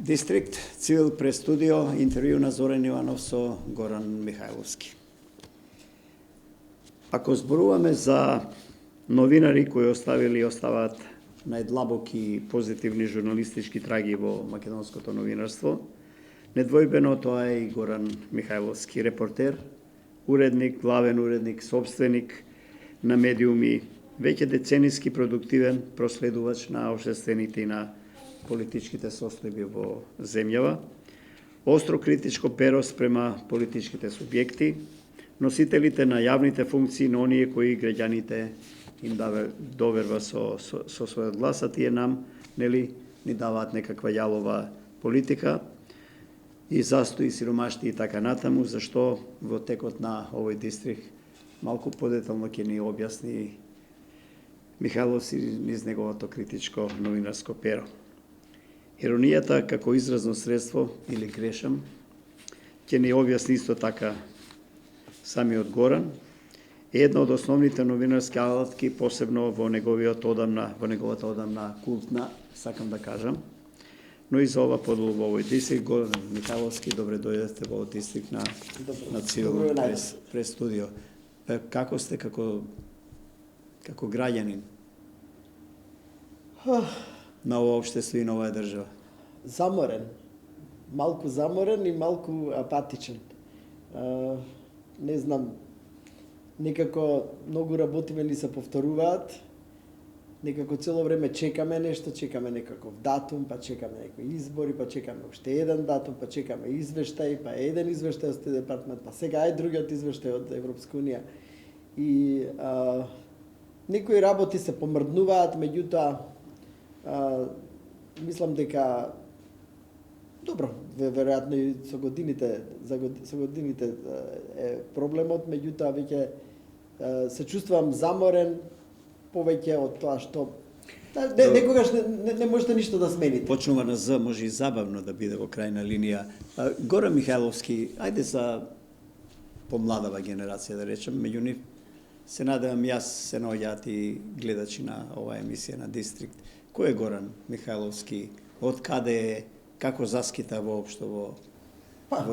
Дистрикт Цивил прес студио, интервју на Зоран Иванов со Горан Михајловски. Ако зборуваме за новинари кои оставили и оставаат најдлабоки и позитивни журналистички траги во македонското новинарство, недвојбено тоа е и Горан Михајловски, репортер, уредник, главен уредник, собственик на медиуми, веќе децениски продуктивен проследувач на општествените и на политичките состојби во земјава, остро критичко перо спрема политичките субјекти, носителите на јавните функции на оние кои граѓаните им доверва со својот глас, а тие нам ни даваат некаква јалова политика и застои, сиромашти и така натаму, зашто во текот на овој дистрикт малку подетално ќе ни објасни Михајловски низ неговото критичко новинарско перо. Иронијата како изразно средство, или грешам, ќе ни објасни исто така самиот Горан, е една од основните новинарски алатки, посебно во неговата одамна култна, сакам да кажам, но и за ова подолу во овој дистрикт. Горан Михајловски, добре дојдете во дистрикт на Цивил прес студио. Како сте како граѓанин на ова општество и на оваа држава? Заморен. Малку заморен и малку апатичен. Не знам, некако многу работиме ни се повторуваат, некако цело време чекаме нешто, чекаме некаков датум, па чекаме некои избори, па чекаме уште еден датум, па чекаме извештај, па еден извештај од Стет департмент, па сега другиот извештај од Европска унија. И некои работи се помрднуваат, меѓутоа мислам дека добро, веројатно и со годините е проблемот, меѓутоа веќе се чувствувам заморен повеќе од тоа што некогаш не можете ништо да смените. Почнува на З, може и забавно да биде во крајна линија. Горан Михајловски, ајде за помладава генерација да речем, меѓу нив се надевам јас се наоѓаат и гледачи на оваа емисија на Дистрикт. Кој е Горан Михајловски? Од каде е? Како заскита воопшто во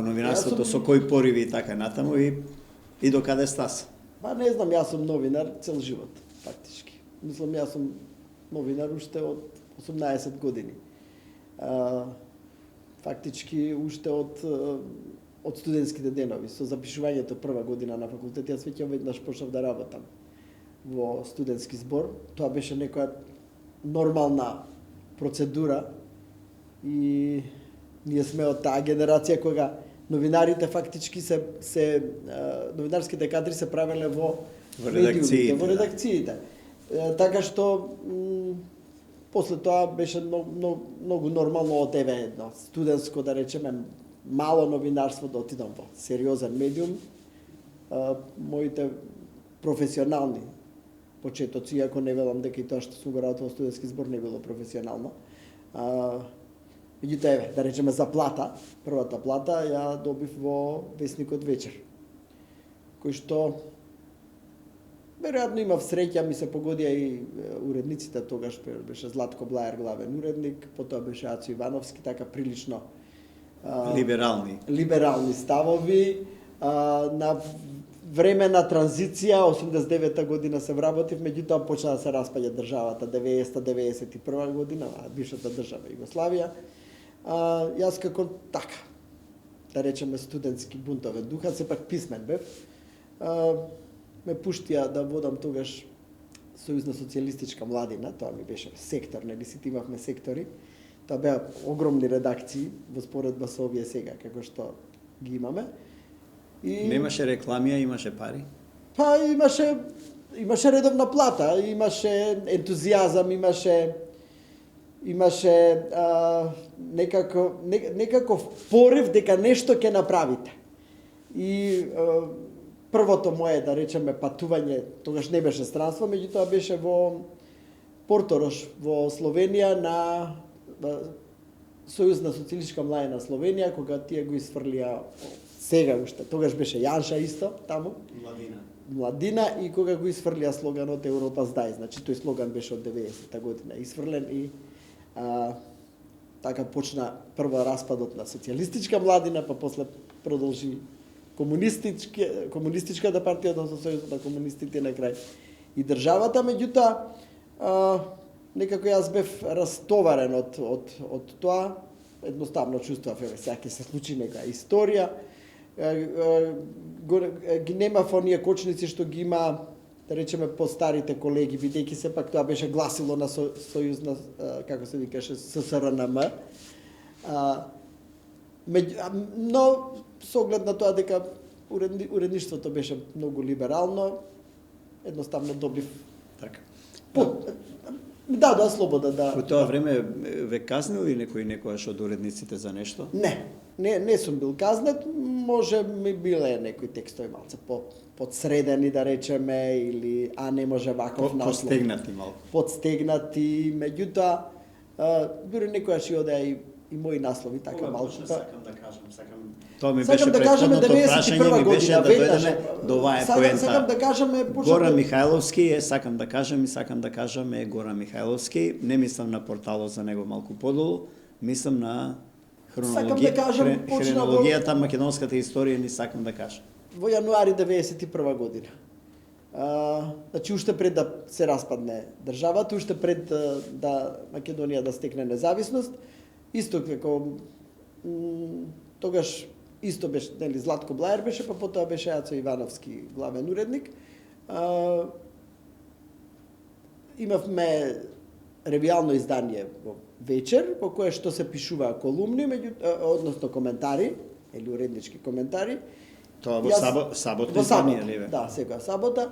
новинарството, со кои пориви и така натаму и до каде стаса? Па не знам, јас сум новинар цел живот, фактички. Мислам, јас сум новинар уште од 18 години. Фактички уште од студентските денови, со запишувањето прва година на факултет, јас веќе веднаш почнав да работам во студентски збор. Тоа беше некоја нормална процедура и ние сме од таа генерација кога новинарите фактички новинарските кадри се правеле во редакциите. Така што после тоа беше многу нормално од едно студентско, да речеме, мало новинарство да отидам во сериозен медиум. Моите професионални почетоци, иако не велам дека и тоа што сум го работел во студентски збор не било професионално. Меѓутоа, да речеме за плата, првата плата ја добив во Весникот Вечер, кој што веројатно имав среќа, ми се погодија и уредниците, тогаш беше Златко Блаер главен уредник, потоа беше Ацо Ивановски, така прилично либерални ставови. На време на транзиција, 89-та година се вработив, меѓутоа почна да се распаѓа државата, 90-91 година, бившата држава Југославија. Јас како така, да речеме студентски бунтовен духа, сепак писмен бев, ме пуштија да водам тогаш Сојузна социјалистичка младина, тоа ми беше сектор, нели сите имавме сектори. Тоа беа огромни редакции во споредба со овие сега, како што ги имаме. Немаше рекламија, имаше пари? Па имаше редовна плата, имаше ентузијазам, имаше некаков порив дека нешто ќе направите. И првото мое, да речеме, патување, тогаш не беше странство, меѓутоа беше во Порторош, во Словенија, на Сојузна социјалистичка младина Словенија, кога тие го изфрлија сега уште. Тогаш беше Јанша исто таму. Младина и кога го изфрлија слоганот Европа здај. Значи тој слоган беше од 90-та година изфрлен и така почна прво распадот на социјалистичка младина, па после продолжи комунистичката партија, односно Сојузот на комунистите на крај и државата, меѓутоа некако јас бев растоварен од тоа, едноставно чувствував, сега ќе се случи нека историја, ги немав оние кочници што ги има, да речеме, постарите колеги, бидејќи сепак тоа беше гласило на Сојуз на, како се викаше, ССРНМ. Но со оглед на тоа дека уредништвото беше многу либерално, едноставно добив Така. дадоа слобода да... Во тоа време ве казнил ли некојаш од уредниците за нешто? Не сум бил казнет, може ми биле некои текстови малце подсредени, да речеме, или не може ваков наслов. Подстегнати малку. Подстегнати, меѓутоа, дури некојаш и одеа и мои наслови така малку. Сакам да кажам, Тоа ми беше да кажеме претходното прашање, ми беше да дојдеме до оваа поента. Сакам да кажеме... Гора Михајловски сакам да кажам, е Гора Михајловски. Не мислам на порталот за него малку подолу, мислам на хронологијата, македонската историја, ни сакам да кажам. Во јануари 1991 година. Значи, уште пред да се распадне државата, уште пред да Македонија да стекне независност, исто како тогаш исто беше, нели, Златко Блаер беше, па потоа беше Ацо Ивановски главен уредник. Имавме ревијално издание во Вечер, во кое што се пишуваа колумни, односно коментари, или уреднички коментари. Тоа во сабота издание, ли бе? Да, сега сабота.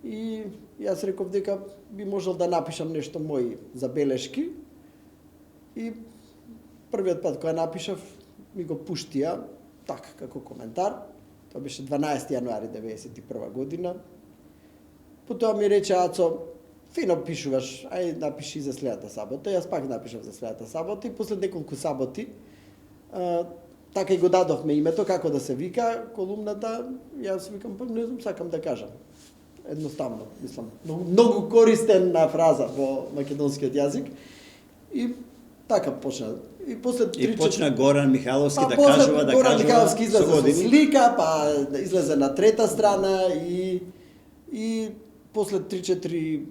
И јас реков дека би можел да напишам нешто мои забелешки. И првиот пат кога напишав, ми го пуштија така како коментар. Тоа беше 12 јануари 1991 година. Потоа ми рече Ацо, фино пишуваш, ај напиши за следната сабота. Јас пак напишав за следната сабота и после неколку саботи така и го дадовме името, како да се вика колумната. Јас викам, па не знам, сакам да кажам. Едноставно, мислам, многу користена фраза во македонскиот јазик. И така почна. И после почна Горан Михајловски да кажува, Горан Михајловски излезе со слика, па излезе на трета страна и после 3-4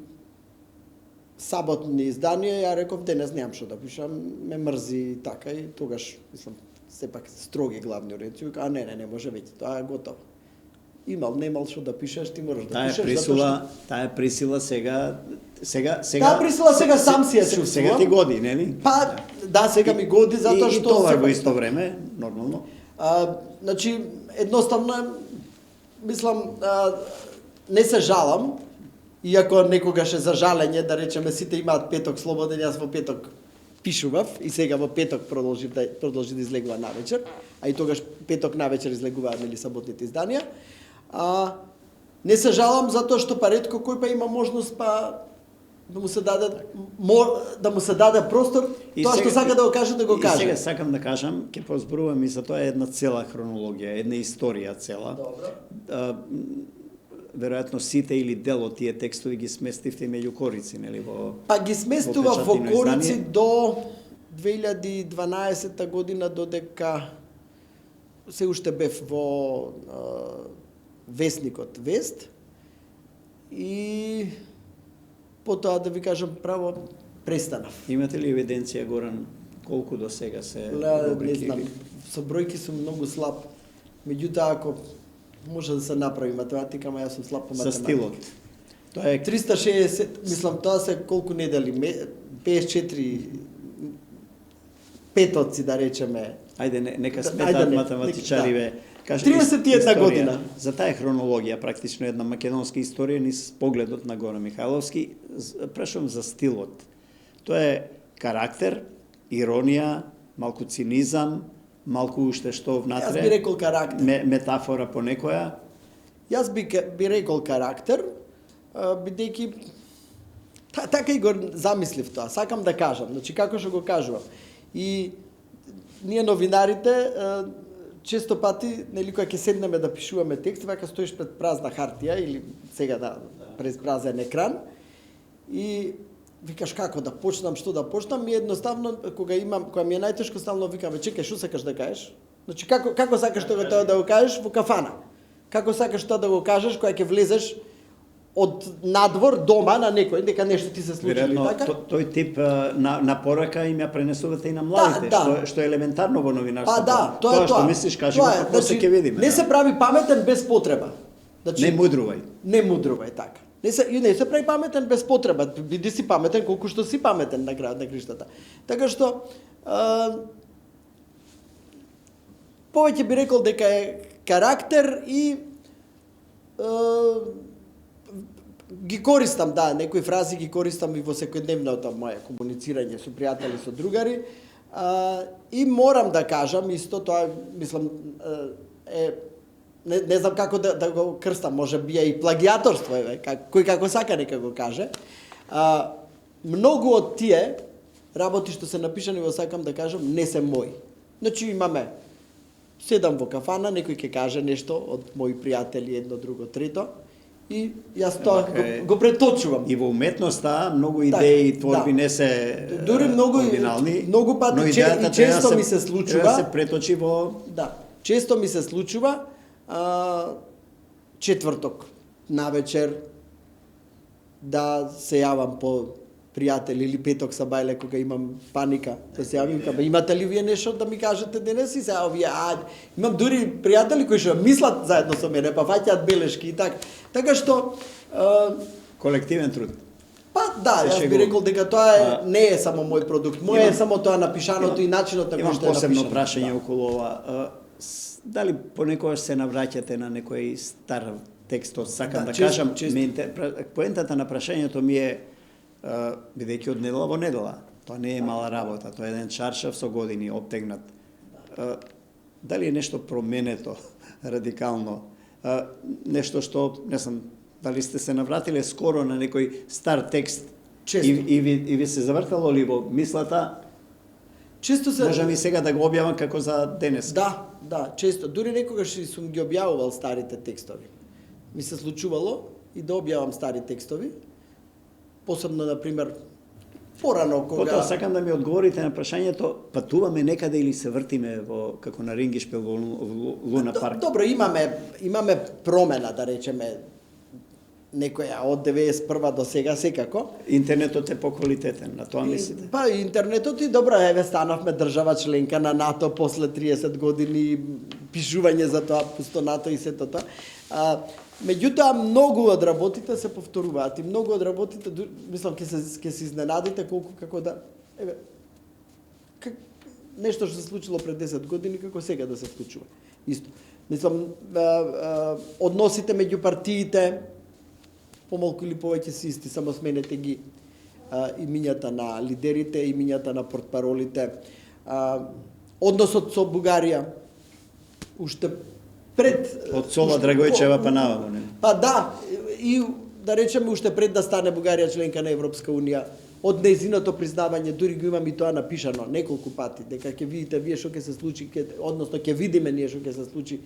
саботни изданија, ја реков, денес немам што да пишам, ме мрзи така и тогаш, мислам, сепак строги главни уредници, не може веќе, тоа е готово. Немал што да пишеш, ти мораш да пишеш. Таа присила сега Таа присила сега сам си ја чувствувам. Сега ти годи, нели? Па, да, сега ми годи затоа што... И тоа во исто време, нормално. Значи, едноставно, мислам, не се жалам, иако некогаш е за жалење, да речеме, сите имаат петок слободен, јас во петок пишував и сега во петок продолжи да излегува навечер, а и тогаш петок навечер излегуваат, нели, саботните изданија. Не се жалам затоа што па ретко кој па има можност па да му се даде простор, тоа што сака да го каже, да го каже. И сега сакам да кажам, ќе позборувам и за тоа една цела хронологија, една историја цела. Добро. Веројатно сите или дел од тие текстови ги сместивте меѓу корици, нели, во... Па ги сместува во корици до 2012 година, додека се уште бев во вестникот Вест и потоа, да ви кажам право, престанав. Имате ли евиденција, Горан, колку до сега се... Не знам, со бројки сум многу слаб. Меѓутоа, ако може да се направи математика, ама јас сум слаб по математика. Со стилот. Тоа е 360, мислам, тоа се колку недели, 54 петоци, да речеме. Ајде, нека сметаат математичариве. 31 година. За таа хронологија, практично една македонска историја, низ погледот на Гора Михајловски, прашувам за стилот. Тоа е карактер, иронија, малку цинизам, малку уште што внатре. Јас би рекол карактер. Метафора по некоја. Јас би рекол карактер, бидејќи така и го замислив тоа. Сакам да кажам, значи како што го кажувам. И ние новинарите често пати, нели, кога ќе седнеме да пишуваме текст, вака стоиш пред празна хартија или сега пред празен екран и викаш како да почнам, што да почнам, и едноставно кога ми е најтешко, стално викам, чекај, што сакаш да кажеш? Значи како сакаш тоа да го кажеш во кафана? Како сакаш тоа да го кажеш кога ќе влезеш од надвор дома на некој, дека нешто ти се случи, Веројатно, така? тој тип на порака им ја пренесувате и на младите, што е елементарно во новинарството. Па да, тоа е тоа. Што мислиш, кажи го, па после ќе видиме. Не се прави паметен без потреба. Не мудрувај. Не мудрувај, така. Не се прави паметен без потреба. Биди си паметен колку што си паметен на крајот на криштата. Така што повеќе би рекол дека е карактер и ги користам, да, некои фрази ги користам и во секојдневното моје комуницирање со пријатели, со другари. И морам да кажам, исто тоа, мислам, не знам како да го крстам, може би и плагиаторство, кој како сака нека го каже. Многу од тие работи што се напишани во сакам да кажам, не се мои. Значи имаме, седам во кафана, некој ќе каже нешто од мои пријатели, едно, друго, трето, и јас тоа го преточувам. И во уметноста многу идеи и творби не се дури оригинални, многу пати но идејата често ми се случува да се преточи во... Да, често ми се случува четврток навечер да се јавам по пријатели или петок сабајле кога имам паника, да се јавим, каба имате ли вие нешто да ми кажете денес, и се овие имам дури пријатели кои што мислат заедно со мене, па фаќаат белешки и така. Така што колективен труд. Па да, јас би рекол дека тоа не е само мој продукт, мој е само тоа напишаното и начинот на кој што е напишано. Имам посебно прашање околу ова. Дали понекогаш се навраќате на некој стар текст, сакам да кажам, поентата на прашањето ми е, бидејќи од недела во недела, тоа не е мала работа, тоа е еден чаршаф со години обтегнат. Дали е нешто променето радикално? Нешто што, не знам, дали сте се навратиле скоро на некој стар текст и ви се завртало ли во мислата? Често се... Можам и сега да го објавам како за денес. Да, често. Дури некогаш и сум ги објавувал старите текстови. Ми се случувало и да објавам стари текстови. Посебно, например, порано кога... Потоа сакам да ми одговорите на прашањето, патуваме некаде или се вртиме во како на Рингишпил во Луна парк? Добро, имаме промена, да речеме, некоја од 91 до сега секако. Интернетот е поквалитетен, на тоа мислите? Па интернетот и добро, еве станавме држава членка на НАТО после 30 години пишување за тоа, пусто НАТО и сето тоа. Меѓутоа, многу од работите се повторуваат и многу од работите, мислам, ќе се изненадите колку како да... Еве, нешто што се случило пред 10 години, како сега да се случува. Исто. Мислам, односите меѓу партиите, помалку или повеќе се исти, само сменете ги имињата на лидерите, имињата на портпаролите. Односот со Бугарија, уште пред... Од Сола Драгојчева па наваму, не? Па да, и да речеме уште пред да стане Бугарија членка на Европска Унија, од нејзиното признавање, дури го имам и тоа напишано неколку пати, дека ќе видите вие што ќе се случи, односно ќе видиме ние што ќе се случи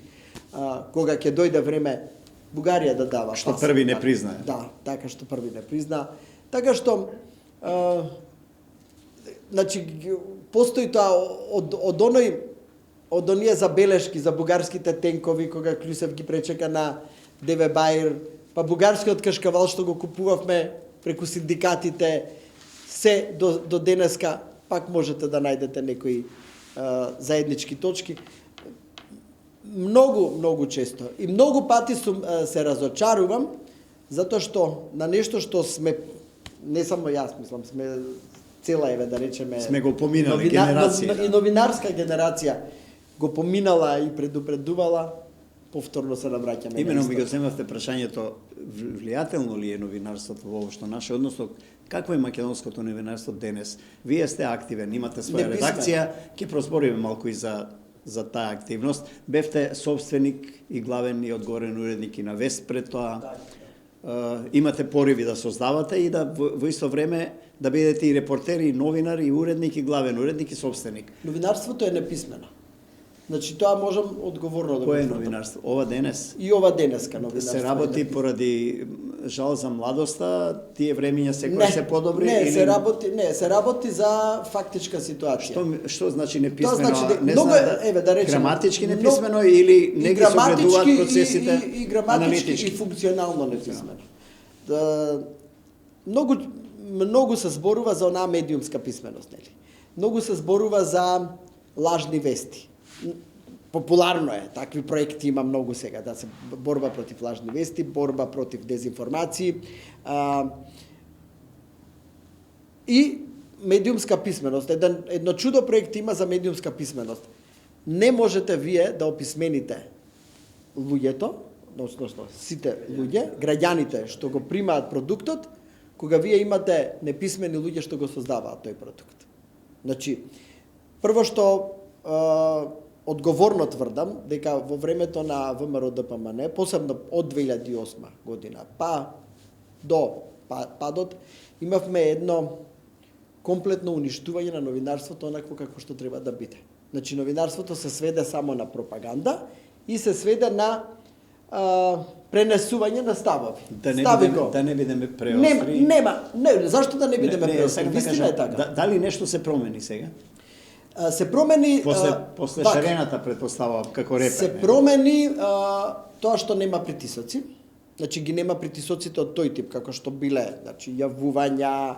кога ќе дојде време Бугарија да дава што први не признае. Да, така што први не призна. Така што значи постои тоа од оние забелешки за бугарските тенкови кога Клюсев ги пречека на ДВ Бајр, па бугарскиот кашкавал што го купувавме преку синдикатите, се до денеска пак можете да најдете некои заеднички точки. Многу често и многу пати се разочарувам затоа што на нешто што сме, не само јас, мислам, сме цела, еве да речеме, сме го поминали генерација. И новинарска генерација го поминала и предупредувала, повторно се навраќаме. Имено ми го земавте прашањето, влијателно ли е новинарството воопшто наше, односно какво е македонското новинарство денес? Вие сте активен, имате своја редакција, ќе прозбориме малку и за таа активност. Бевте собственик и главен и одговорен уредник и на Вест пред тоа. Имате пориви да создавате и да во исто време да бидете и репортер, и новинар, и уредник, и главен уредник, и собственик. Новинарството е неписмено. Значи тоа можам одговорно да го Кое е тврдам. новинарство? Ова денес? И ова денеска новинарство. Се работи поради жал за младоста, тие времиња секој Не, се подобри не, или се работи за фактичка ситуација. што значи неписмено? Тоа значи дека не многу знам еве да речеме граматички неписмено или не ги согледуваат процесите и граматички аналитички. и функционално неписмено. Многу се зборува за онаа медиумска писменост, нели? Многу се зборува за лажни вести. Популарно е, такви проекти има многу сега, да се борба против лажни вести, борба против дезинформации. И медиумска писменост. Едно чудо проект има за медиумска писменост. Не можете вие да описмените луѓето, односно сите луѓе, граѓаните што го примаат продуктот, кога вие имате неписмени луѓе што го создаваат тој продукт. Значи, прво што одговорно тврдам дека во времето на ВМРО ДПМН, посебно од 2008 година, па до падот, имавме едно комплетно уништување на новинарството онакво како што треба да биде. Значи, новинарството се сведе само на пропаганда и се сведе на пренесување на ставови. Да не бидеме преостри. Зашто да не бидеме преостри? Вистина е така. Дали нешто се промени сега? Се промени после шарената предпоставувам како репер. Се промени тоа што нема притисоци. Значи ги нема притисоците од тој тип како што биле, значи јавувања,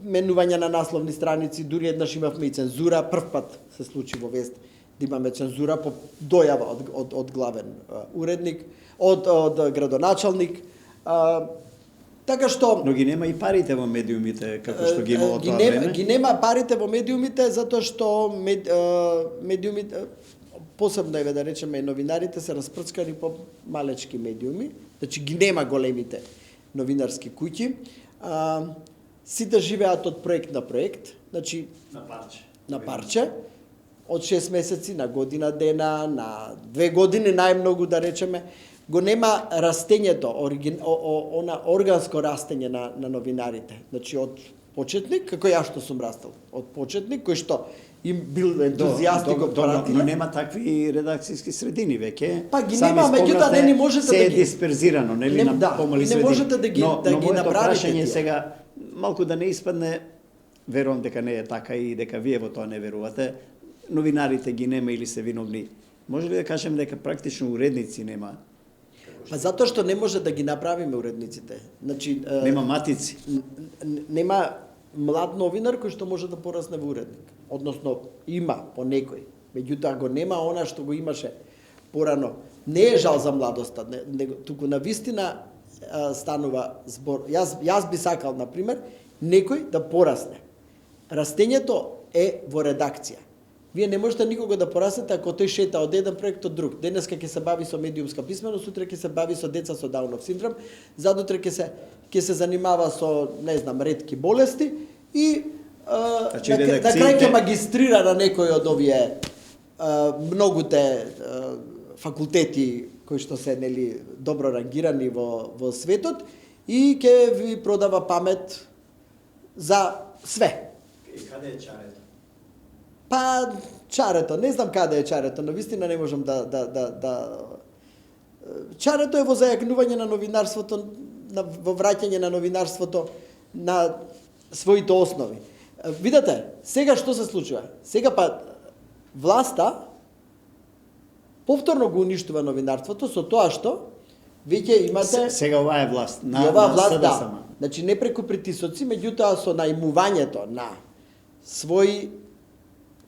менување на насловни страници, дури еднаш имавме и цензура, прв пат се случи во вест да имаме цензура по дојава од главен уредник, од градоначалник. Така што Но ги нема и парите во медиумите како што ги има од тоа време. Ги нема парите во медиумите затоа што медиумите посебно еве да речеме новинарите се распрцкани по малечки медиуми, значи ги нема големите новинарски куќи. Сите живеат од проект на проект, значи на парче. Од 6 месеци на година дена, на 2 години најмногу да речеме, го нема растењето, она органско растење на новинарите. Значи од почетник, како ја што сум растал, од почетник кој што им бил ентузијаст и го пратиле. Но нема такви редакцијски средини веќе. Па ги нема, меѓутоа не можете да ги... Се е ги дисперзирано, нели, на помали средини. Не можете да ги направите прашање тие. сега, малку да не испадне, верувам дека не е така и дека вие во тоа не верувате, новинарите ги нема или се виновни. Може ли да кажем дека практично уредници нема? Па затоа што не може да ги направиме уредниците. Значи нема матици. Нема млад новинар кој што може да порасне во уредник. Односно има по некој, меѓутоа го нема она што го имаше порано. Не е жал за младоста, туку на вистина станува збор. Јас би сакал на пример некој да порасне. Растењето е во редакција. Вие не можете никога да пораснете ако тој шета од еден проект од друг. Денеска ќе се бави со медиумска писменост, сутре ќе се бави со деца со Даунов синдром, задутре ќе се занимава со, не знам, ретки болести и на крај ќе магистрира на некој од овие многуте факултети кои што се нели добро рангирани во светот и ќе ви продава памет за све. И каде е чарето? Па чарето, не знам каде е чарето, но вистина не можам да чарето е во зајакнување на новинарството, во враќање на новинарството на своите основи. Видете, сега што се случува? Сега па власта повторно го уништува новинарството со тоа што веќе имате сега оваа е власт на власт, да. сама. Значи не преку притисоци, меѓутоа со најмувањето на своји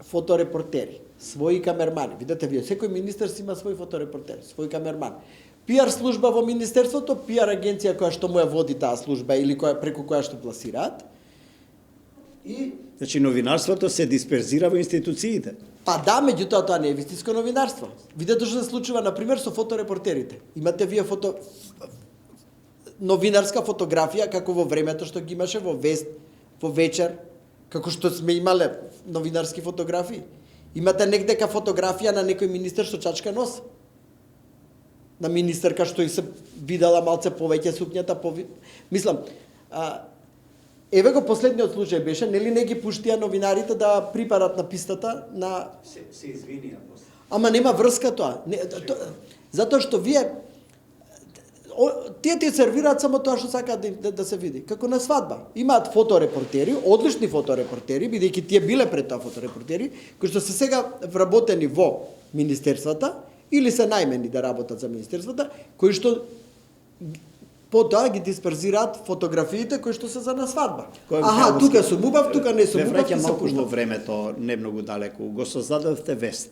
фоторепортери, своји камермани. Видете вие, секој министер си има свој фоторепортер, свој камерман. PR служба во министерството, PR агенција која што му ја води таа служба или преку која што пласираат. И значи новинарството се дисперзира во институциите. Па да, меѓутоа тоа не е вистинско новинарство. Видете што се случува на пример со фоторепортерите. Имате вие новинарска фотографија како во времето што ги имаше во Вест, во Вечер, како што сме имале новинарски фотографии. Имате некдека фотографија на некој министер со чачка нос. На министерка што и се видела малце повеќе сукњата, мислам, Еве го последниот случај беше, нели не ги пуштија новинарите да припарат на пистата на се извинија после. Ама нема врска тоа. Затоа што вие тие ти сервираат само тоа што сакаат да се види. Како на свадба. Имаат фоторепортери, одлични фоторепортери, бидејќи тие биле пред тоа фоторепортери, кои што се сега вработени во министерствата или се најмени да работат за министерствата, кои што потоа ги дисперзираат фотографиите кои што се за на свадба. Аха, тука сум убав, тука не сум убав. Ве враќам малку во времето, не многу далеку. Го создадовте Вест.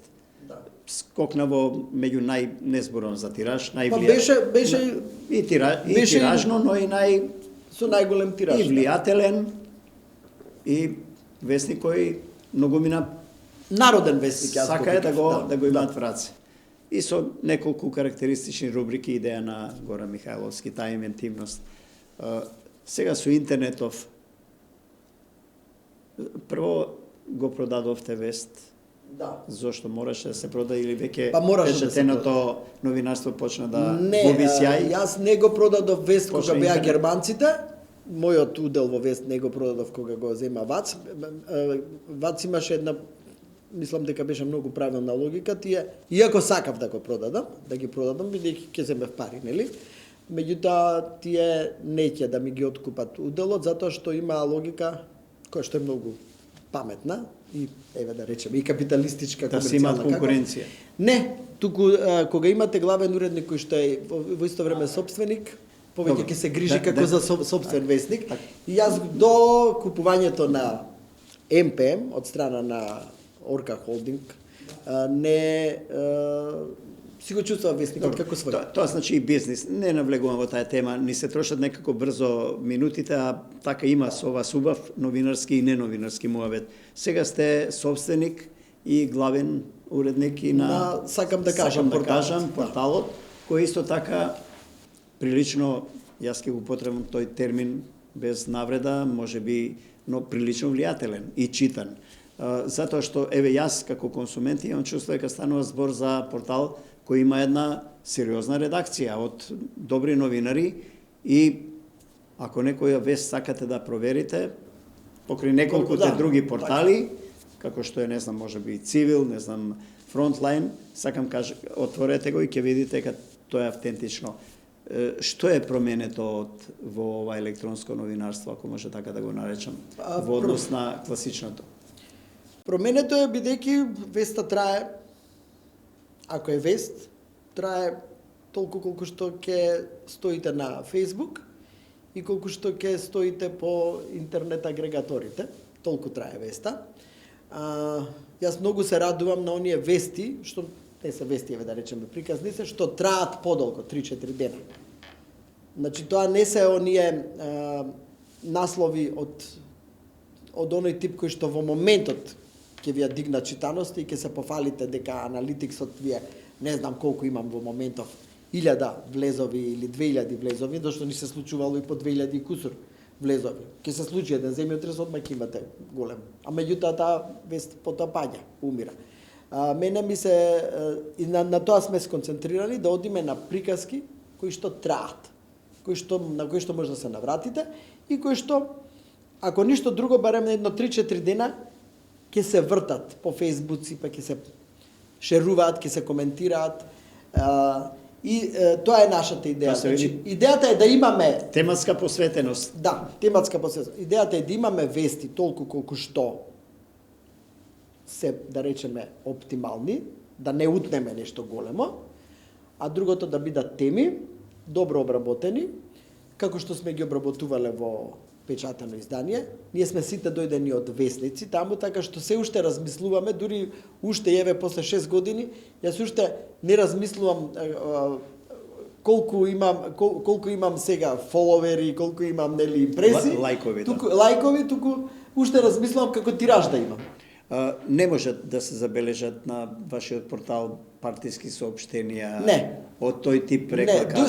Скокна во меѓу најнезборен за тираж, највлијателен. Беше тиражно, но и со најголем тираж. И влијателен и вестник кој многумина народен вестник, јас сакаја да го имаат в раце. И со неколку карактеристични рубрики идеја на Горан Михајловски, таа инвентивност. Сега со интернетов прво го продадовте Вест. Да. Зошто мораше да се продаде или веќе печатеното новинарство почна да губи сјај? Не, јас не го продадов Вест кога беа германците. Мојот удел во Вест не го продадов кога го зема ВАЦ. ВАЦ имаше една, мислам дека беше многу правилна логика, иако сакав да го продадам, бидејќи ќе земев пари, нели? Меѓутоа тие неќе да ми ги откупат уделот затоа што има логика која што е многу паметна и еве да речеме и капиталистичка, да се имаат конкуренција. Не, туку кога имате главен уредник кој што е во исто време собственик, повеќе ќе се грижи како за собствен вестник. И јас до купувањето на МПМ од страна на Орка Холдинг не си го чувствува вестникот како свој. Тоа значи и бизнис. Не навлегувам во таа тема, ни се трошат некако брзо минутите, а така има со вас убав новинарски и неновинарски муавет. Сега сте собственик и главен уредник и на сакам да кажам порталот, кој исто така прилично, јас ќе го употребам тој термин без навреда, можеби, но прилично влијателен и читан. Затоа што еве јас како консумент имам чувство дека станува збор за портал кој има една сериозна редакција од добри новинари и ако некоја вест сакате да проверите, покрај неколкуте други портали, како што е, не знам, можеби Цивил, не знам, Фронтлайн, сакам кажа, отворете го и ќе видите дека тоа е автентично. Што е променето во ова електронско новинарство, ако може така да го наречам, во однос на класичното? Променето е бидејќи веста трае, ако е вест, трае толку колку што ќе стоите на Facebook и колку што ќе стоите по интернет агрегаторите, толку трае веста. Јас многу се радувам на оние вести, што не се вести, да речеме приказници, што траат подолго, 3-4 дена. Значи тоа не се оние наслови од оној тип кој што во моментот ќе ви ја дигна читаност и ќе се пофалите дека аналитиксот вие не знам колку имам во моментов 1000 влезови или 2000 влезови, зашто ни се случувало и по 2000 и кусур влезови. Ќе се случи еден земјотрес, одма ќе имате голем. А меѓутоа таа вест потоа паѓа, умира. Мене ми се и на тоа сме сконцентрирани да одиме на приказки кои што траат, на кои што може да се навратите и кои што ако ништо друго барем едно 3-4 дена ќе се вртат по фејсбуци, па ќе се шеруваат, ќе се коментираат. И тоа е нашата идеја. Значи, идејата е да имаме тематска посветеност. Да, тематска посветеност. Идејата е да имаме вести толку колку што се, да речеме, оптимални, да не утнеме нешто големо, а другото да бидат теми добро обработени, како што сме ги обработувале во печатено издание. Ние сме сите дојдени од вестници таму, така што се уште размислуваме, дури уште еве после 6 години, јас уште не размислувам колку имам сега фоловери, колку имам нели импреси, лајкови, туку уште размислувам како тираж да имам. Не може да се забележат на вашиот портал партиски соопштенија од тој тип рекла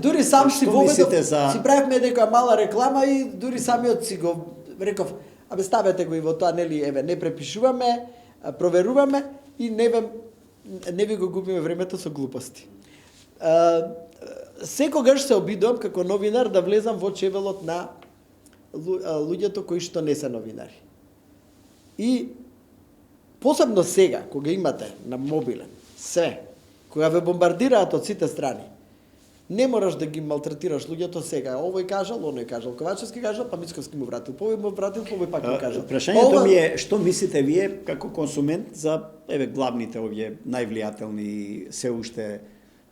дури сам си воведов, си правевме некоја мала реклама и дури самиот си го реков, абе ставете го и во тоа, нели, еве, не препишуваме, проверуваме и не ви го губиме времето со глупости. Секогаш се обидувам како новинар да влезам во чевелот на луѓето кои што не се новинари. И посебно сега, кога имате на мобилен се, кога ве бомбардираат од сите страни, не мораш да ги малтретираш луѓето сега. Овој кажал, оној кажал, Ковачевски кажал, па Мицковски му вратил, повој му вратил, повој пак му кажал. Прашањето ми е, што мислите вие како консумент за главните овие највлијателни се уште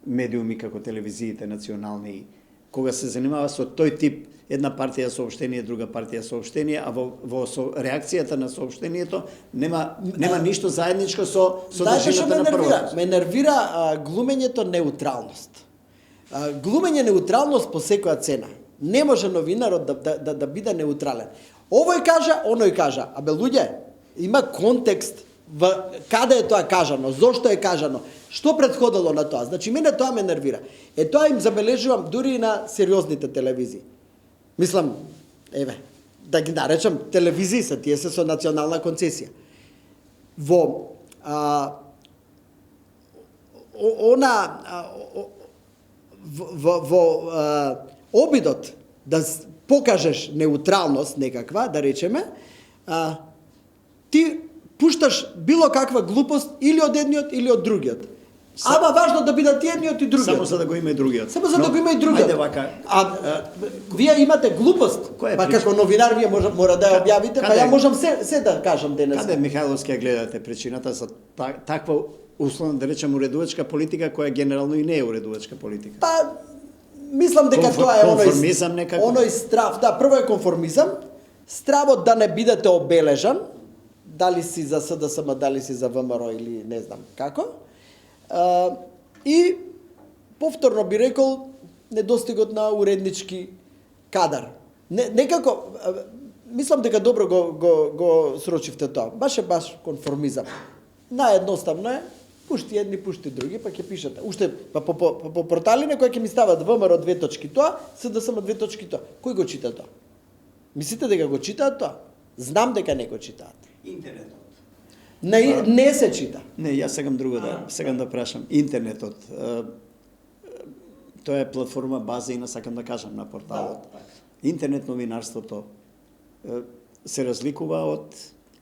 медиуми како телевизиите национални, кога се занимава со тој тип една партија соопштение, друга партија соопштение, а во реакцијата на соопштението нема ништо заедничко со содржината на првото. Ме нервира глумењето неутралност. Глумење неутралност по секоја цена. Не може новинарот да биде неутрален. Овој кажа, оној кажа. Абе луѓе, има контекст каде е тоа кажано, зошто е кажано, што претходело на тоа. Значи мене тоа ме нервира. Тоа им забележувам дури и на сериозните телевизии. Мислам, да ги наречам телевизии се, тие се со национална концесија. Во обидот да покажеш неутралност некаква, да речеме, ти пушташ било каква глупост или од едниот или од другиот. Ама важно да бидат и едниот и другиот. Само за да го има и другиот. Само за да го има и другиот. Ајде вака. Вие имате глупост, па како новинар вие мора да ја објавите, па ја можам се да кажам денес. Каде Михајловски ја гледате причината за таква условно да речем уредувачка политика која генерално и не е уредувачка политика? Па мислам дека тоа е оној страв, да, прво е конформизам, стравот да не бидете обележан, дали си за СДСМ, дали си за ВМРО или не знам како. И повторно би рекол недостигот на уреднички кадар. Некако мислам дека добро го срочивте тоа. Баш конформизам. Наједноставно е пушти едни, пушти други, па ќе пишете. Уште по портали на кои ќе ми стават ВМРО 2 точки тоа, СДСМ 2 точки тоа. Кој го чита тоа? Мислите дека го читаат тоа? Знам дека не го читаат. Интернетот. Не се чита. Не, јас сегам да прашам. Интернетот, тоа е платформа база сакам да кажам на порталот. Интернет новинарството се разликува од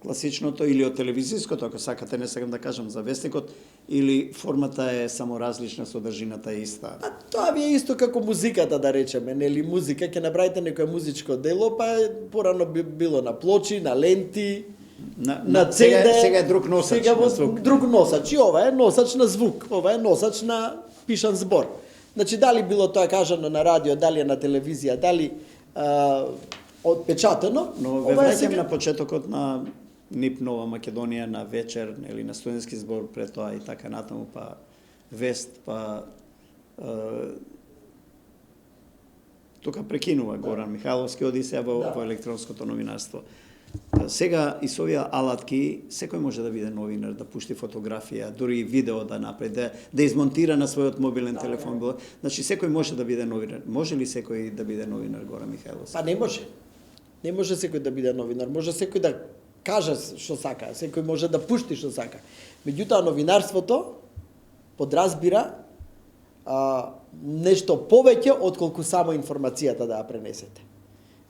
класичното или од телевизиското, ако сакате, не сакам да кажам за вестникот, или формата е само различна, содржината е иста. Тоа ви е исто како музиката, да речеме, нели музика, ќе направите некое музичко дело, па порано би било на плочи, на ленти, на CD. Сега е друг носач на звук. Друг носач, и ова е носач на звук, ова е носач на пишан збор. Значи, дали било тоа кажано на радио, дали е на телевизија, дали отпечатано. Но ве враќам на почетокот на НИП Нова Македонија, на вечер, или на студентски збор пред тоа и така натаму, па вест, па тука прекинува Горан Михајловски, оди се во електронското новинарство. Сега и со овие алатки, секој може да биде новинар, да пушти фотографија, дури и видео да направи, да измонтира на својот мобилен телефон. Значи, секој може да биде новинар. Може ли секој да биде новинар, Горан Михајловски? Па не може. Не може секој да биде новинар. Може секој да каже што сака, секој може да пушти што сака. Меѓутоа, новинарството подразбира нешто повеќе отколку само информацијата да ја пренесете.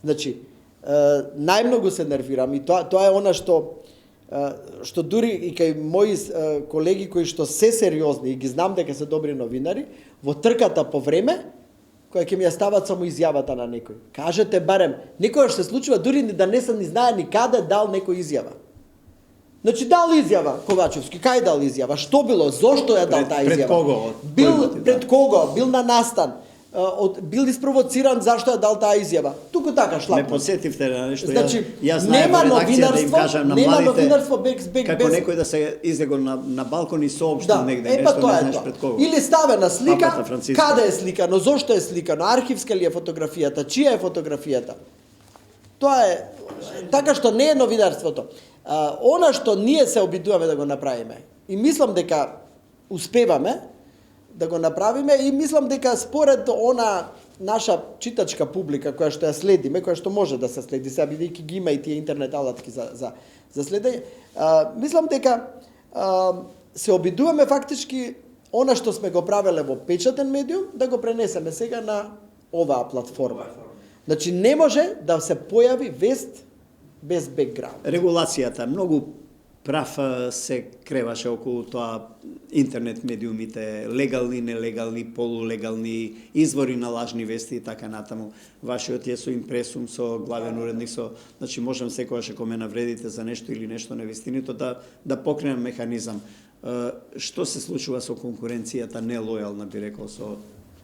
Значи, најмногу се нервирам и тоа е она што дури и кај мои колеги кои што се сериозни и ги знам дека се добри новинари, во трката по време, која ќе ми ја стават само изјавата на некој. Кажете барем, некојаш се случува дури да не се ни знае ни каде дал некој изјава. Значи дал изјава Ковачевски, кај дал изјава, што било, зошто ја дал таа изјава? Пред кого? Пред кого? Бил на настан. Бил испровоциран зашто ја дал таа изјава. Туку така шлапно. Не подсетивте на нешто. Значи, јас знаев во редакција да им кажам на младите како без... некој да се излегол на балкон и соопштил негде нешто, не знаеш пред кого. Или ставена слика, каде е сликано, зошто е сликано, архивска ли е фотографијата, чија е фотографијата. Тоа е така што не е новинарството. Она што ние се обидуваме да го направиме и мислам дека успеваме да го направиме и мислам дека според она наша читачка публика која што ја следиме, која што може да се следи, сега бидејќи ги има и тие интернет алатки за следење, мислам дека се обидуваме фактички она што сме го правеле во печатен медиум да го пренесеме сега на оваа платформа. Значи не може да се појави вест без бекграунд. Регулацијата многу прав се креваше околу тоа, интернет медиумите, легални, нелегални, полулегални, извори на лажни вести и така натаму. Вашиот е со импресум, со главен уредник, значи можам секогаш ако ме навредите за нешто или нешто невистинито да покренам механизам. Што се случува со конкуренцијата нелојална, би рекол, со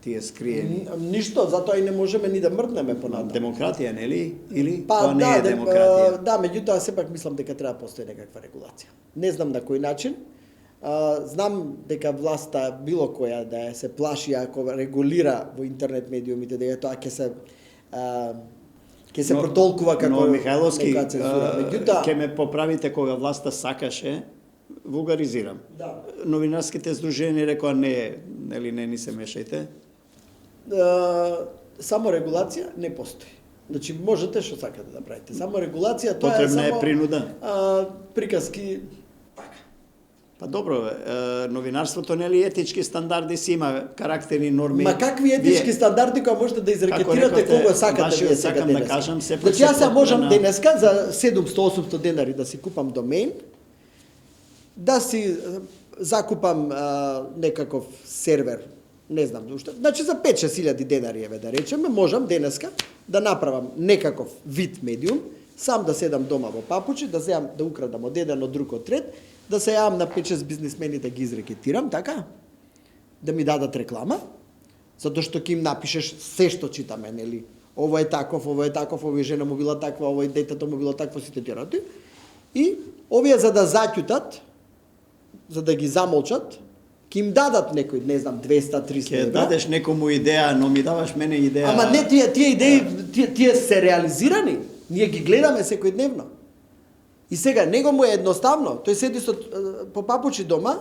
тие скриени? Ништо, затоа и не можеме ни да мрднеме понатаму. Демократија, нели? Или Па тоа не е демократија? Да, меѓутоа сепак мислам дека треба да постои некаква регулација. Не знам на кој начин. Знам дека власта било која да се плаши ако регулира во интернет медиумите, дека тоа ќе се протолкува како но Михајловски, нека цензура. Меѓутоа ќе ме поправите кога власта сакаше, вулгаризирам. Да. Новинарските здруженија рекоа нели не ни се мешајте. Само регулација не постои. Значи можете што сакате да правите. Само регулација тоа Потребна е само е принуда. Приказки. Па добро, новинарството нели етички стандарди си има, карактери, норми. Ма какви етички стандарди кога можете да изрекетирате кого сакате вие сега сакам денеска? да кажам, се Значи јас ја можам денеска за 700-800 денари да си купам домен, да си закупам некаков сервер, не знам уште. Значи за 5-6 илјади денари еве да речеме, можам денеска да направам некаков вид медиум, сам да седам дома во папучи, да земам да украдам од еден од друг од трет, да се јавам на 5-6 бизнисмени да ги изрекетирам, така? Да ми дадат реклама, затоа што ќе им напишеш се што читаме, нели? Ово е таков, овој жена му била таква, овој детето му било такво, сите тие работи. И овие за да заќутат, за да ги замолчат, ќе им дадат некој, не знам, 200-300 Ќе евра. дадеш некому идеја, но ми даваш мене идеја. Ама не, тие идеи, тие се реализирани. Ние ги гледаме секојдневно. И сега, него му е едноставно. Тој седи по папучи дома,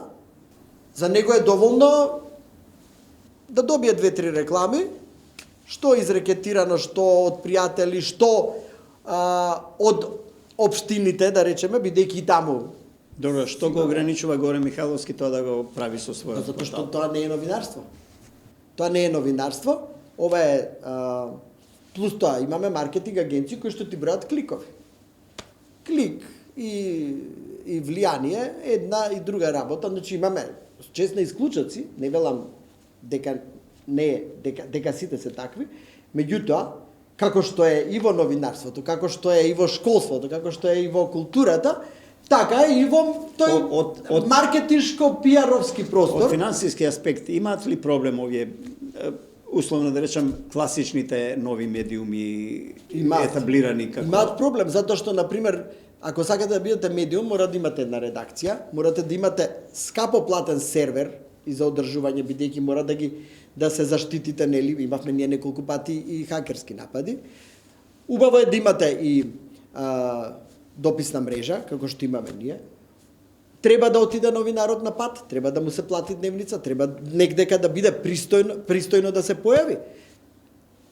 за него е доволно да добие 2-3 реклами, што изрекетирано, што од пријатели, што од општините, да речеме, бидејќи и таму. Добро, што го ограничува Горе Михајловски тоа да го прави со својот Затоа што портал? тоа не е новинарство. Тоа не е новинарство, ова е плюс тоа имаме маркетинг агенции кои што ти бројат кликови. Клик и влијание е една и друга работа, значи имаме честни исклучоци, не велам дека дека сите се такви, меѓутоа како што е и во новинарството, како што е и во школството, како што е и во културата, така и во тој маркетишко пиаровски простор. Од финансиски аспект имаат ли проблем овие условно да речам класичните нови медиуми етаблирани како? Имаат проблем затоа што на пример ако сакате да бидете медиум, мора да имате една редакција, морате да имате скапо платен сервер и за одржување, бидејќи мора да се заштитите, нели, имавме ние неколку пати и хакерски напади. Убаво е да имате и дописна мрежа, како што имаме ние. Треба да отиде новинарот на пат, треба да му се плати дневница, треба негдека да биде пристојно да се појави.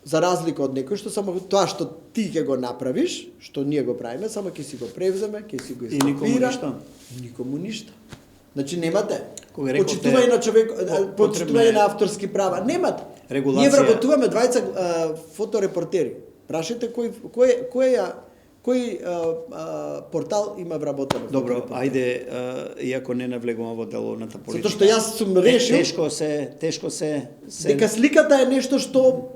За разлика од некој што само тоа што ти ќе го направиш, што ние го правиме, само ќе си го превземе, ќе си го изкопира. Никому ништо. Значи немате почитување на човек, почитување на авторски права, немате. Регулација. Ние вработуваме 20 фоторепортери. Прашајте кој портал има вработено. Добро, ајде, иако не навлегувам во деловната политика. Затоа што јас сум решил тешко се дека сликата е нешто што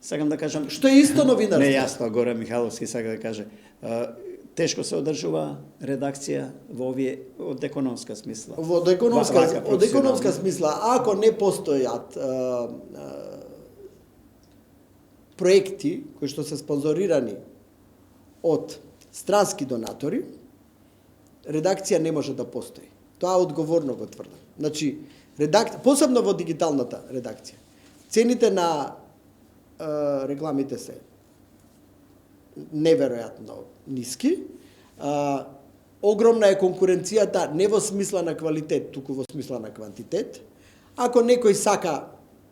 сакам да кажам што е исто новинарство. Не јасно, Горе Михајловски сака да каже. Тешко се одржува редакција во овие од економска смисла. Од економска смисла, ако не постојат проекти кои што се спонзорирани од странски донатори, редакција не може да постои. Тоа одговорно го тврдам. Значи, посебно во дигиталната редакција, цените на рекламите се неверојатно ниски. Огромна е конкуренцијата не во смисла на квалитет, туку во смисла на квантитет. Ако некој сака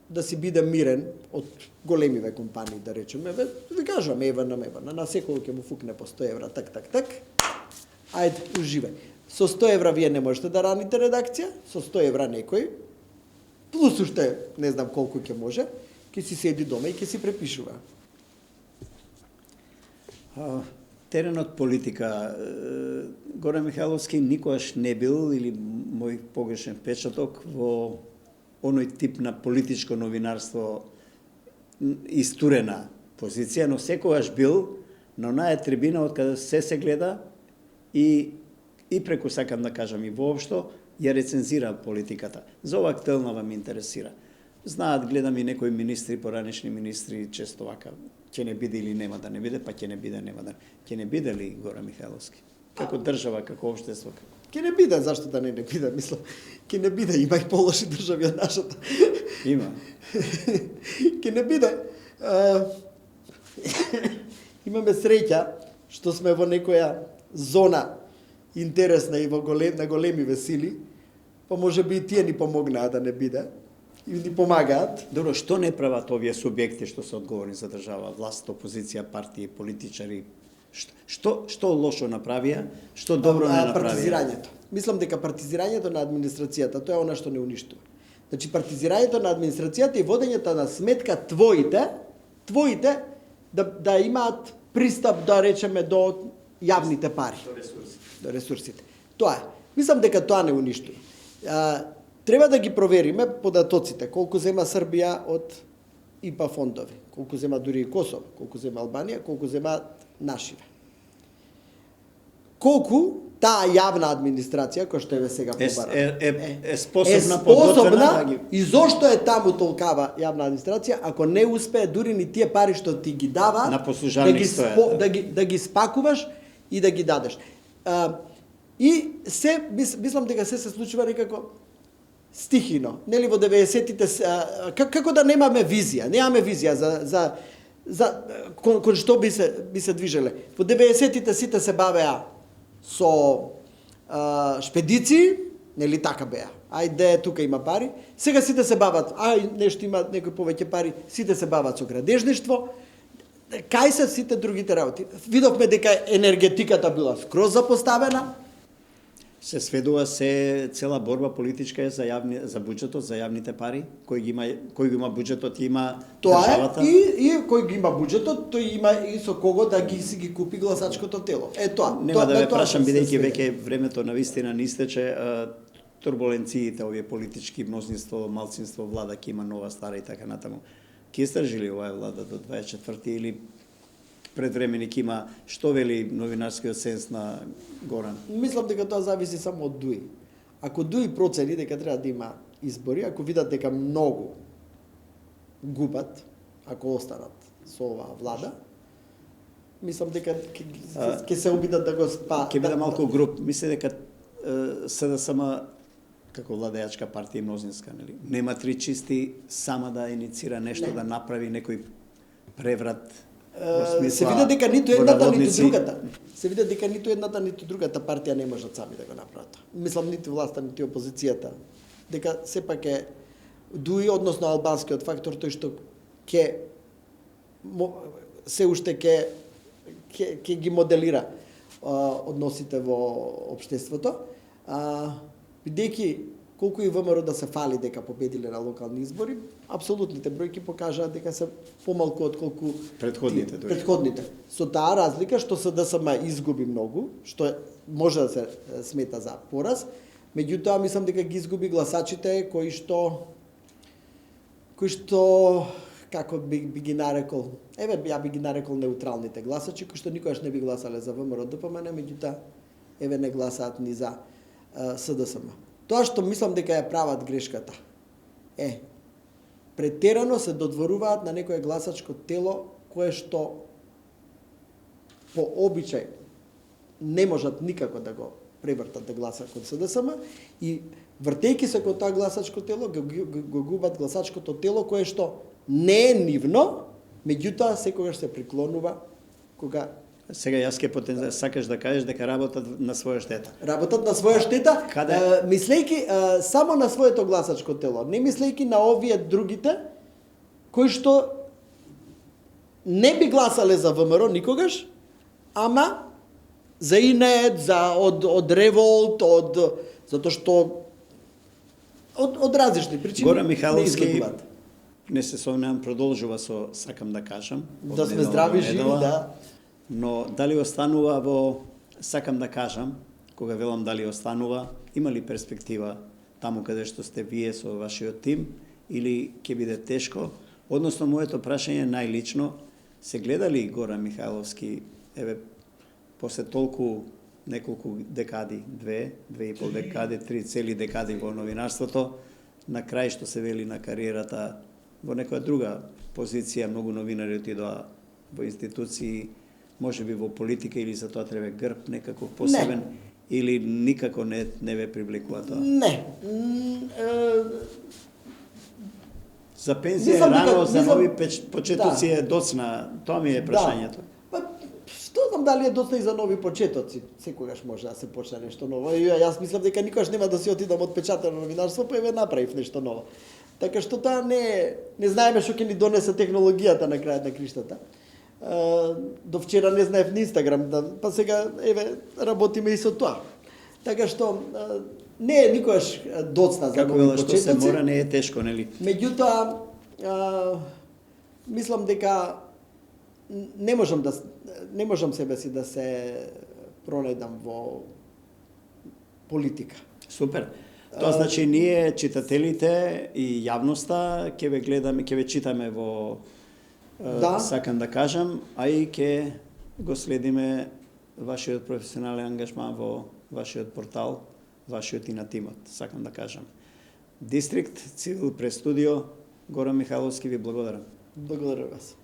да си биде мирен од големиве компании, да речеме, ви кажам, евана, на секој ќе му фукне по 100 евра, так. Ајде, уживај. Со 100 евра вие не можете да раните редакција, со 100 евра некој, плюс уште не знам колку ќе може, ќе си седи дома и ќе си препишува. Теренот политика. Горан Михайловски никогаш не бил, или мој погрешен впечаток, во оној тип на политичко новинарство истурена позиција, но секогаш бил на онаја трибина од каде се гледа и преку, сакам да кажам, и воопшто ја рецензира политиката. За ова актуелна ме интересира. Знаат, гледам и некои министри, поранешни министри, често вака, ќе не биде или нема да не биде, па ќе не биде, нема да. Ќе не биде ли Горан Михайловски? Како држава, како општество? Ќе не биде, зашто да не биде, мислам. Ќе не биде, има и полоши држави од нашата. Има. Ќе не биде. Имаме среќа што сме во некоја зона интересна и на големи весили, па може би и тие ни помогнаа да не биде. И ни помагаат. Добро, што не прават овие субјекти што се одговорни за држава, власт, опозиција, партии, политичари? Што лошо направија, што добро не направија? Партизирањето. Мислам дека партизирањето на администрацијата, тоа е она што не уништува. Значи партизирањето на администрацијата и водењето на сметка твоите да имаат пристап, да речеме, до јавните пари. До ресурсите. Тоа е. Мислам дека тоа не уништува. Треба да ги провериме податоците, колку зема Србија од ИПА фондови, колку зема дури и Косово, колку зема Албанија, колку земаат нашиве. Колку таа јавна администрација, која што е сега побара, е способна и зошто е таму толкава јавна администрација, ако не успее дури ни тие пари што ти ги дава, да ги спакуваш и да ги дадеш. И мислам дека се случува некако стихино. Нели во 90-тите како да немаме визија? Немаме визија за кон што би се движеле. Во 90-тите сите се бавеа со шпедиции, нели така беа. Ајде, тука има пари. Сега сите се бават, нешто има некои повеќе пари, сите се бават со градежништво. Кај се сите другите работи? Видовме дека енергетиката била скроз запоставена. Се сведува цела борба политичка е за буџетот, за јавните пари, кој има буџетот има државата. Тоа е, и кој ги има буџетот, тој има и со кого да ги купи гласачкото тело. Тоа. Нема да ве прашам, бидејќи веќе времето навистина не истече, турбуленциите, овие политички мнозинство, малцинство, влада ќе има нова, стара и така натаму. Ќе издржи ли оваа влада до 24 или пред време ќе има, што вели новинарскиот сенс на Горан? Мислам дека тоа зависи само од ДУИ. Ако ДУИ процени дека треба да има избори, ако видат дека многу губат, ако останат со оваа влада, мислам дека ќе се обидат да го Ќе биде малку груп. Мисли дека СДСМ како владеачка партија мнозинска, нели? Нема три чисти сама да иницира нешто, да направи некој преврат. Се види дека ниту едната, ниту другата. Се види дека ниту едната, ниту другата партија не можат сами да го направат. Мислам ниту власта, ниту опозицијата. Дека сепак е ДУИ, односно албанскиот фактор, тој што се уште ќе ги моделира односите во општеството. Бидејќи колку и ВМРО да се фали дека победиле на локални избори, апсолутните бројки покажаат дека се помалку од колку предходните. Со таа разлика што СДСМ изгуби многу, што може да се смета за пораз, меѓутоа мислам дека ги изгуби гласачите кои што како би ги нарекол, ја би ги нарекол неутралните гласачи, кои што никогаш не би гласале за ВМРО ДПМН, меѓутоа не гласаат ни за СДСМ. Тоа што мислам дека ја прават грешката е претерано се додворуваат на некое гласачко тело кое што по обичај не можат никако да го превртат да гласа кон СДСМ и вртејќи се кон тоа гласачко тело го губат гласачкото тело кое што не е нивно, меѓутоа секогаш се приклонува кога Сега јас ќе сакаш да кажеш дека работат на своја штета. Работат на своја штета, мислејќи само на своето гласачко тело, не мислејќи на овие другите кои што не би гласале за ВМРО никогаш, ама за инет, од револт, затоа што од различни причини. Горан Михайловски, не се сомневам, продолжува со, сакам да кажам. Да сме здрави, живи, да. Но дали останува во, сакам да кажам, кога велам дали останува, има ли перспектива таму каде што сте вие со вашиот тим, или ќе биде тешко? Односно, моето прашање најлично, се гледа ли Горан Михайловски, еве, после толку неколку декади, две и пол декади, 3 цели декади во новинарството, на крај што се вели на кариерата, во некоја друга позиција, многу новинари отидоа во институции, може би во политика, или за тоа треба грб некаков посебен, или никако не ве привлекува тоа? Не. За пензија е рано, за нови почетоци е доцна, тоа ми е прашањето. Па, што знам дали е доцна и за нови почетоци, секогаш може да се почне нешто ново. И јас мислам дека никогаш нема да си отидам од печатено новинарство, па еве направив нешто ново. Така што тоа не знаеме што ќе ни донесе технологијата на крајот на криштата. До вчера не знаев ни Инстаграм, па сега еве работиме и со тоа. Така што не е никогаш доцна за Како нови велаш, што почетоци. се мора, не е тешко, нели? Меѓутоа, мислам дека не можам себе си да се пронајдам во политика. Супер. Тоа значи ние читателите и јавноста ќе ве гледаме, ќе ве читаме во сакам да кажам, а и ќе го следиме вашиот професионален ангажман во вашиот портал, вашиот и на тимот, сакам да кажам. Дистрикт, Цивил прес студио, Горан Михайловски ви благодарам. Благодарам вас.